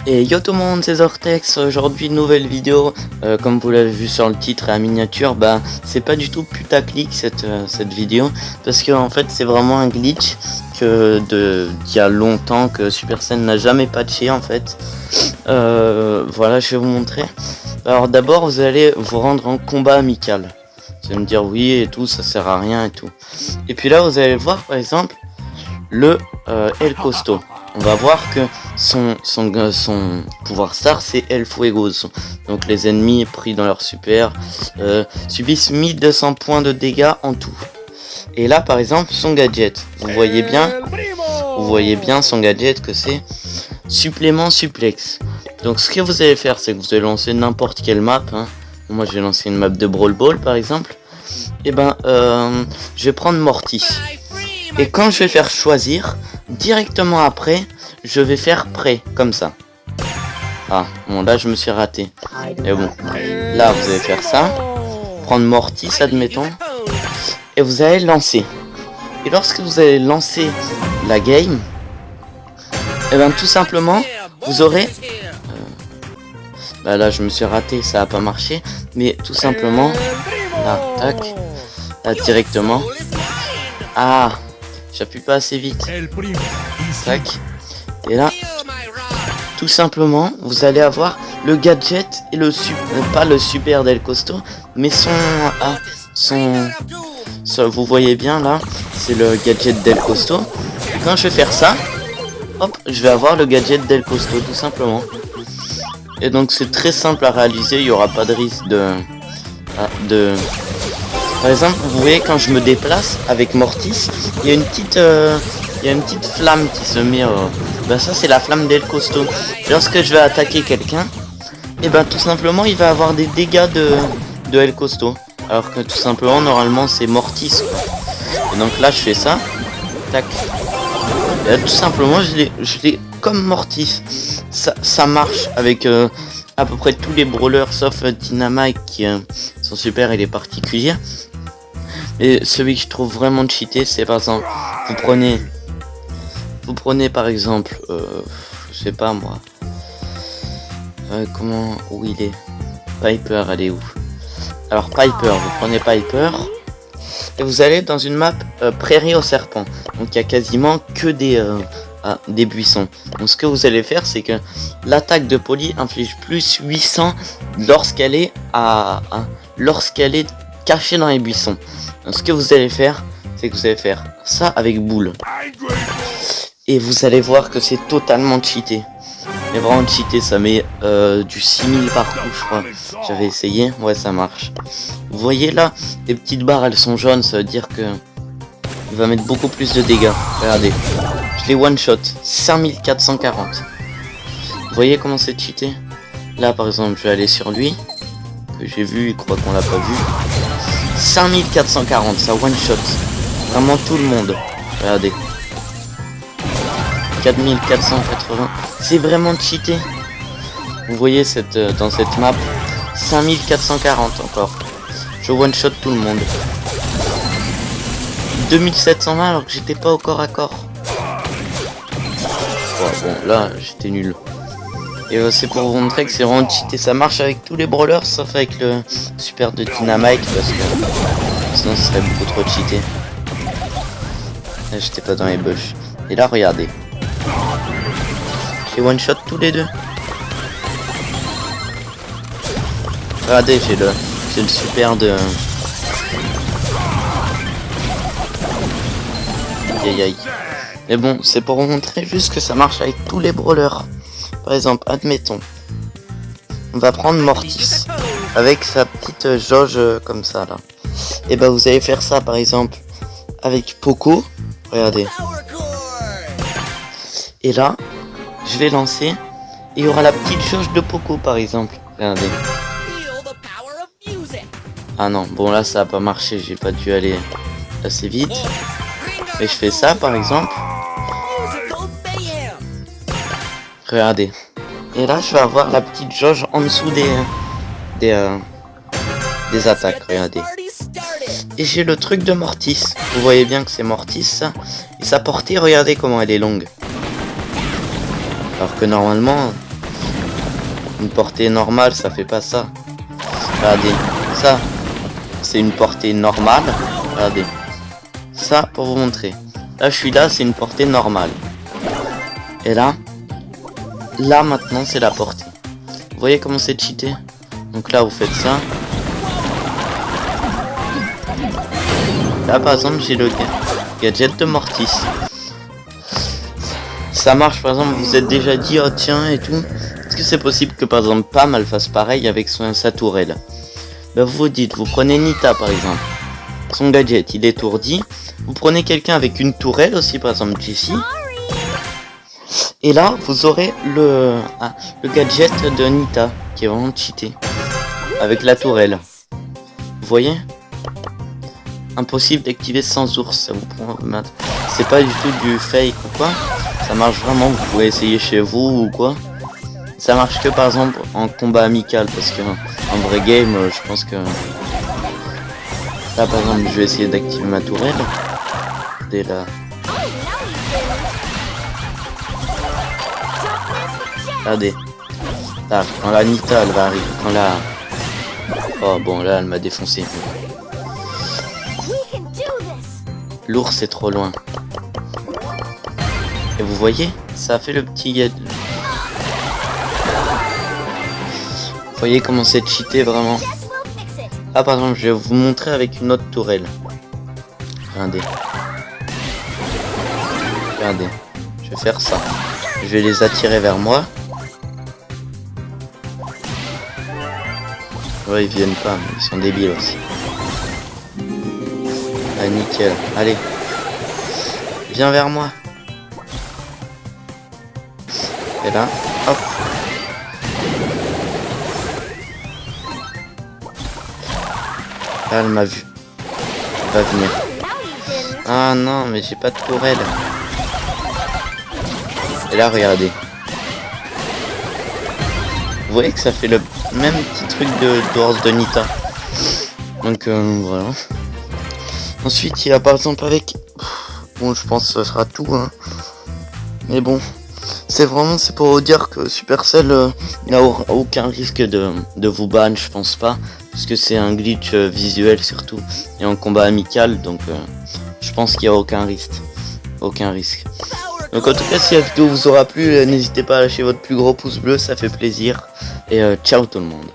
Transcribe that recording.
Et yo tout le monde, c'est Zortex. Aujourd'hui nouvelle vidéo. Comme vous l'avez vu sur le titre et la miniature, bah c'est pas du tout putaclic cette vidéo, parce que en fait c'est vraiment un glitch d'il y a longtemps que Supercell n'a jamais patché en fait. Voilà, je vais vous montrer. Alors d'abord vous allez vous rendre en combat amical. Vous allez me dire oui et tout, ça sert à rien et tout. Et puis là vous allez voir par exemple le El Costo. On va voir que son pouvoir star c'est El Fuego. Donc les ennemis pris dans leur super subissent 1200 points de dégâts en tout. Et là par exemple son gadget, vous voyez bien son gadget que c'est supplément suplex. Donc ce que vous allez faire, c'est que vous allez lancer n'importe quelle map, hein. Moi j'ai lancé une map de Brawl Ball par exemple. Et ben je vais prendre Mortis. Et quand je vais faire choisir, directement après, je vais faire prêt, comme ça. Ah, bon là je me suis raté. Et bon, là vous allez faire ça. Prendre Mortis, admettons. Et vous allez lancer. Et lorsque vous allez lancer la game, et ben tout simplement, vous aurez... bah là je me suis raté, ça a pas marché. Mais tout simplement, là, tac, là directement. Ah, j'appuie pas assez vite. Tac. Et là, tout simplement, vous allez avoir le gadget et le pas le super d'El Costo, mais vous voyez bien là, c'est le gadget d'El Costo. Et quand je vais faire ça, hop, je vais avoir le gadget d'El Costo, tout simplement. Et donc c'est très simple à réaliser, il n'y aura pas de risque Par exemple, vous voyez quand je me déplace avec Mortis, il y a une petite flamme qui se met. Ben ça c'est la flamme d'El Costo. Lorsque je vais attaquer quelqu'un, et ben tout simplement il va avoir des dégâts de El Costo. Alors que tout simplement normalement c'est Mortis, quoi. Et donc là je fais ça, tac. Et là, tout simplement je l'ai comme Mortis. Ça marche avec à peu près tous les brawlers sauf Dynamite qui son super il est particulier. Et celui que je trouve vraiment cheaté, c'est par exemple, vous prenez par exemple, je sais pas moi, où il est, Piper, elle est où? Alors Piper, vous prenez Piper, et vous allez dans une map prairie aux serpents, donc il y a quasiment que des buissons. Donc ce que vous allez faire, c'est que l'attaque de Polly inflige plus 800 lorsqu'elle est cachée dans les buissons. Donc ce que vous allez faire, c'est que vous allez faire ça avec boule. Et vous allez voir que c'est totalement cheaté. Mais vraiment cheaté, ça met du 6000 par coup, je crois. J'avais essayé, ouais ça marche. Vous voyez là, les petites barres elles sont jaunes, ça veut dire que il va mettre beaucoup plus de dégâts. Regardez, je l'ai one shot, 5440. Vous voyez comment c'est cheaté? Là par exemple, je vais aller sur lui, que j'ai vu, il croit qu'on l'a pas vu. 5440, ça one shot. Vraiment tout le monde. Regardez. 4480. C'est vraiment cheaté. Vous voyez dans cette map. 5440 encore. Je one shot tout le monde. 2720 alors que j'étais pas au corps à corps. Oh, bon là j'étais nul. Et c'est pour vous montrer que c'est vraiment cheaté. Ça marche avec tous les brawlers sauf avec le super de Dynamite parce que sinon ce serait beaucoup trop cheaté. Là j'étais pas dans les bush. Et là regardez. J'ai one shot tous les deux. Regardez, j'ai le super de. Aïe aïe. Mais bon, c'est pour vous montrer juste que ça marche avec tous les brawlers. Par exemple, admettons, on va prendre Mortis avec sa petite jauge comme ça là. Et bah vous allez faire ça par exemple avec Poco. Regardez. Et là, je vais lancer et il y aura la petite jauge de Poco par exemple. Regardez. Ah non, bon là ça a pas marché, j'ai pas dû aller assez vite. Et je fais ça par exemple. Regardez. Et là je vais avoir la petite jauge en dessous des attaques, regardez. Et j'ai le truc de Mortis. Vous voyez bien que c'est Mortis ça. Et sa portée, regardez comment elle est longue. Alors que normalement, Une portée normale, ça fait pas ça. Regardez, ça, c'est une portée normale. Regardez, ça pour vous montrer. Là, je suis là, c'est une portée normale. Et là maintenant, c'est la portée. Vous voyez comment c'est cheaté? Donc là, vous faites ça. Là, par exemple, j'ai le gadget de Mortis. Ça marche, par exemple, vous êtes déjà dit, oh tiens, et tout. Est-ce que c'est possible que, par exemple, Pam, elle fasse pareil avec sa tourelle? Ben, vous vous dites, vous prenez Nita, par exemple. Son gadget, il étourdit. Vous prenez quelqu'un avec une tourelle aussi, par exemple, Jessie. Et là, vous aurez le gadget de Nita, qui est vraiment cheaté. Avec la tourelle. Vous voyez? Impossible d'activer sans ours, ça vous prend... C'est pas du tout du fake ou quoi. Ça marche vraiment, vous pouvez essayer chez vous ou quoi. Ça marche que par exemple en combat amical, parce que en vrai game, je pense que... Là par exemple, je vais essayer d'activer ma tourelle. Dès là. Regardez. Là, quand la Nita, elle va arriver. Quand la... Oh bon, là, elle m'a défoncé. L'ours est trop loin. Et vous voyez, ça a fait le petit gadget. Vous voyez comment c'est cheaté vraiment. Ah par exemple, je vais vous montrer avec une autre tourelle. Regardez. Regardez. Je vais faire ça. Je vais les attirer vers moi. Ouais, ils viennent pas, mais ils sont débiles aussi. Ah nickel. Allez. Viens vers moi. Et là, hop. Là, elle m'a vu. Elle va venir. Ah non, mais j'ai pas de tourelle. Et là, regardez. Vous voyez que ça fait le même petit truc d'ours de Nita. Donc voilà. Ensuite, il y a par exemple avec... Bon, je pense que ce sera tout. Hein. Mais bon. C'est pour vous dire que Supercell n'a aucun risque de vous ban, je pense pas. Parce que c'est un glitch visuel surtout. Et en combat amical, donc je pense qu'il n'y a aucun risque. Aucun risque. Donc en tout cas, si la vidéo vous aura plu, n'hésitez pas à lâcher votre plus gros pouce bleu, ça fait plaisir. Et ciao tout le monde.